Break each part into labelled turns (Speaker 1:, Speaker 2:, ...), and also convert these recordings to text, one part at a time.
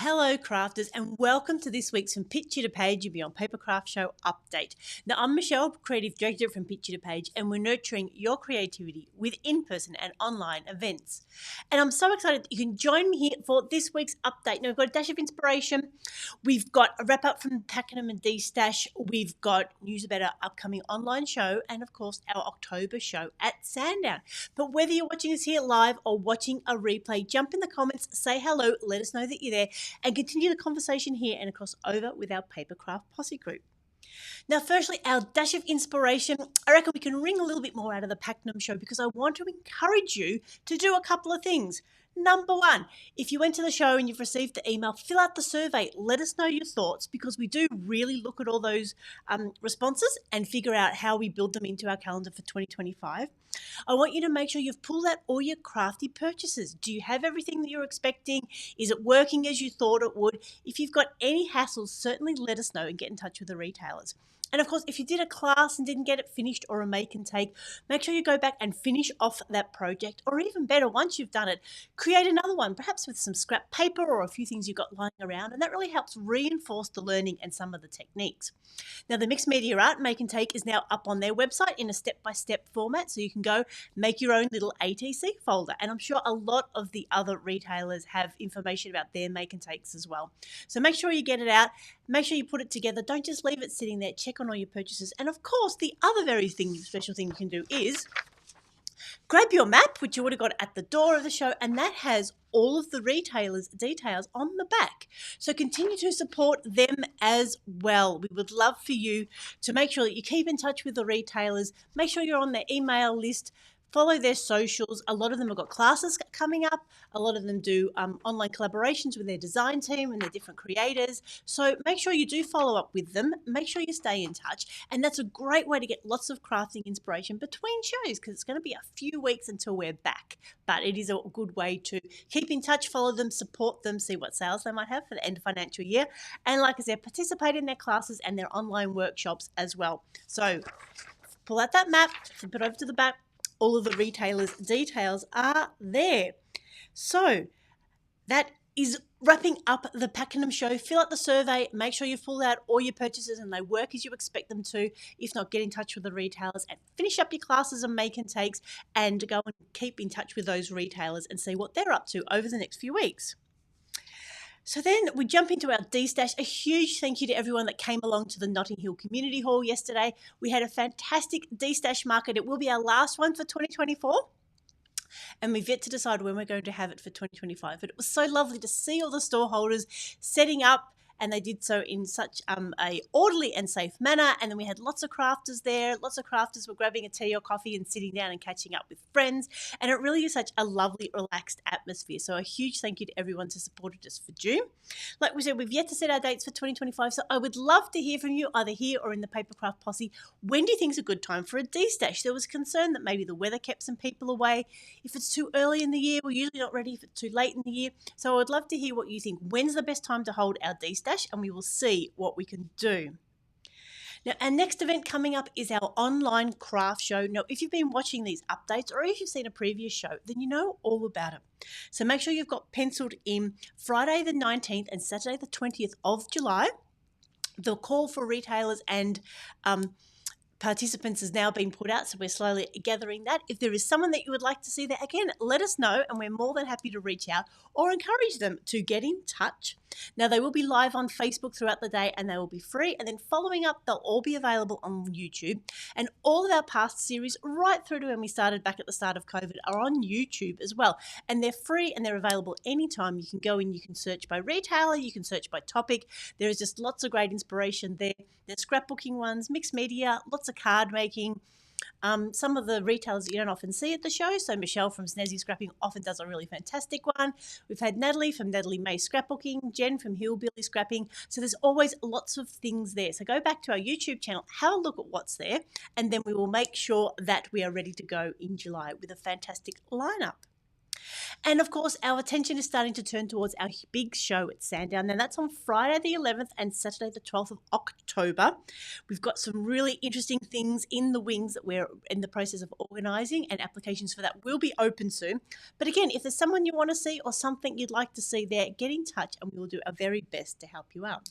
Speaker 1: Hello crafters and welcome to this week's From Picture to Page and Beyond Papercraft Show update. Now I'm Michelle, Creative Director from Picture to Page, and we're nurturing your creativity with in-person and online events. And I'm so excited that you can join me here for this week's update. Now we've got a dash of inspiration, we've got a wrap up from Pakenham and D-Stash, we've got news about our upcoming online show, and of course our October show at Sandown. But whether you're watching us here live or watching a replay, jump in the comments, say hello, let us know that you're there, and continue the conversation here and across over with our Papercraft Posse group. Now, firstly, our dash of inspiration. I reckon we can wring a little bit more out of the Pakenham show because I want to encourage you to do a couple of things. Number one, if you went to the show and you've received the email, fill out the survey. Let us know your thoughts because we do really look at all those responses and figure out how we build them into our calendar for 2025. I want you to make sure you've pulled out all your crafty purchases. Do you have everything that you're expecting? Is it working as you thought it would? If you've got any hassles, certainly let us know and get in touch with the retailers. And of course, if you did a class and didn't get it finished or a make and take, make sure you go back and finish off that project. Or even better, once you've done it, create another one, perhaps with some scrap paper or a few things you've got lying around. And that really helps reinforce the learning and some of the techniques. Now, the mixed media art make and take is now up on their website in a step-by-step format. So you can go make your own little ATC folder. And I'm sure a lot of the other retailers have information about their make and takes as well. So make sure you get it out. Make sure you put it together. Don't just leave it sitting there. Check on all your purchases. And of course, the other very special thing you can do is grab your map, which you would have got at the door of the show, and that has all of the retailers' details on the back. So continue to support them as well. We would love for you to make sure that you keep in touch with the retailers. Make sure you're on their email list. Follow their socials. A lot of them have got classes coming up. A lot of them do online collaborations with their design team and their different creators. So make sure you do follow up with them. Make sure you stay in touch. And that's a great way to get lots of crafting inspiration between shows because it's going to be a few weeks until we're back. But it is a good way to keep in touch, follow them, support them, see what sales they might have for the end of financial year. And like I said, participate in their classes and their online workshops as well. So pull out that map, flip it over to the back. All of the retailers' details are there. So that is wrapping up the Pakenham show. Fill out the survey. Make sure you've pulled out all your purchases and they work as you expect them to. If not, get in touch with the retailers and finish up your classes and make and takes and go and keep in touch with those retailers and see what they're up to over the next few weeks. So then we jump into our D-Stash. A huge thank you to everyone that came along to the Notting Hill Community Hall yesterday. We had a fantastic D-Stash market. It will be our last one for 2024. And we've yet to decide when we're going to have it for 2025. But it was so lovely to see all the store holders setting up, and they did so in such a orderly and safe manner. And then we had lots of crafters there. Lots of crafters were grabbing a tea or coffee and sitting down and catching up with friends. And it really is such a lovely, relaxed atmosphere. So a huge thank you to everyone who supported us for June. Like we said, we've yet to set our dates for 2025. So I would love to hear from you either here or in the Papercraft Posse. When do you think is a good time for a D-Stash? There was concern that maybe the weather kept some people away. If it's too early in the year, we're usually not ready if it's too late in the year. So I would love to hear what you think. When's the best time to hold our D-Stash? And we will see what we can do. Now, our next event coming up is our online craft show. Now, if you've been watching these updates or if you've seen a previous show, then you know all about it. So make sure you've got penciled in Friday the 19th and Saturday the 20th of July. The call for retailers and participants has now been put out, so we're slowly gathering that. If there is someone that you would like to see there, again, let us know and we're more than happy to reach out or encourage them to get in touch. Now, they will be live on Facebook throughout the day and they will be free, and then following up, they'll all be available on YouTube. And all of our past series, right through to when we started back at the start of COVID, are on YouTube as well. And they're free and they're available anytime. You can go in, you can search by retailer, you can search by topic. There is just lots of great inspiration there. There's scrapbooking ones, mixed media, lots of card making. Some of the retailers that you don't often see at the show. So Michelle from Snazzy Scrapping often does a really fantastic one. We've had Natalie from Natalie May Scrapbooking, Jen from Hillbilly Scrapping. So there's always lots of things there. So go back to our YouTube channel, have a look at what's there, and then we will make sure that we are ready to go in July with a fantastic lineup. And of course, our attention is starting to turn towards our big show at Sandown. And that's on Friday the 11th and Saturday the 12th of October. We've got some really interesting things in the wings that we're in the process of organising, and applications for that will be open soon. But again, if there's someone you want to see or something you'd like to see there, get in touch and we will do our very best to help you out.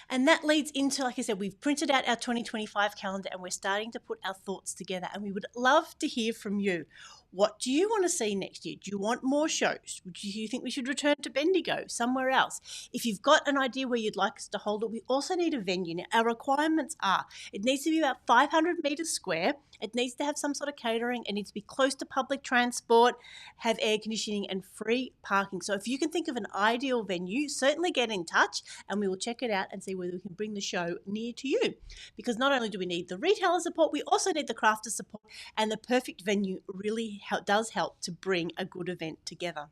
Speaker 1: And that leads into, like I said, we've printed out our 2025 calendar and we're starting to put our thoughts together, and we would love to hear from you. What do you want to see next year? Do you want more shows? Do you think we should return to Bendigo, somewhere else? If you've got an idea where you'd like us to hold it, we also need a venue. Now, our requirements are it needs to be about 500 metres square. It needs to have some sort of catering. It needs to be close to public transport, have air conditioning and free parking. So if you can think of an ideal venue, certainly get in touch and we will check it out and see whether we can bring the show near to you. Because not only do we need the retailer support, we also need the crafter support, and the perfect venue really does help to bring a good event together.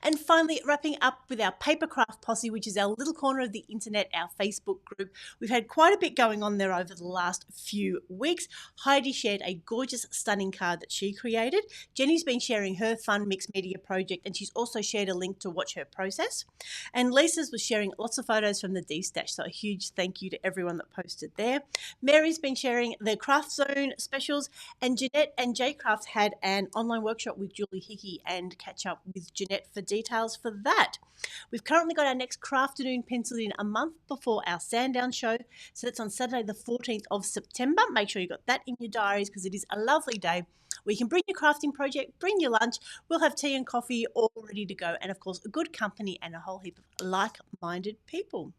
Speaker 1: And finally, wrapping up with our Papercraft Posse, which is our little corner of the internet, our Facebook group. We've had quite a bit going on there over the last few weeks. Heidi shared a gorgeous, stunning card that she created. Jenny's been sharing her fun mixed media project, and she's also shared a link to watch her process. And Lisa's was sharing lots of photos from the D-Stash, so a huge thank you to everyone that posted there. Mary's been sharing the Craft Zone specials, and Jeanette and J Crafts had an online workshop with Julie Hickey, and catch up with Jeanette for details for that. We've currently got our next Crafternoon penciled in a month before our Sandown show, so that's on Saturday the 14th of September. Make sure you've got that in your diaries because it is a lovely day where you can bring your crafting project, bring your lunch, we'll have tea and coffee all ready to go, and of course a good company and a whole heap of like-minded people.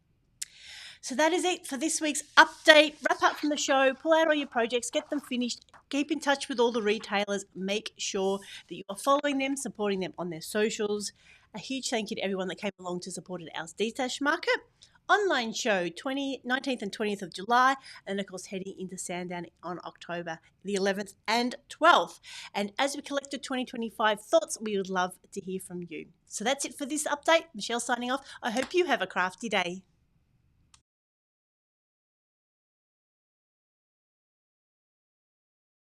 Speaker 1: So that is it for this week's update. Wrap up from the show, pull out all your projects, get them finished, keep in touch with all the retailers, make sure that you are following them, supporting them on their socials. A huge thank you to everyone that came along to support our D-Stash Market. Online show 19th and 20th of July, and of course heading into Sandown on October the 11th and 12th. And as we collect the 2025 thoughts, we would love to hear from you. So that's it for this update. Michelle signing off. I hope you have a crafty day.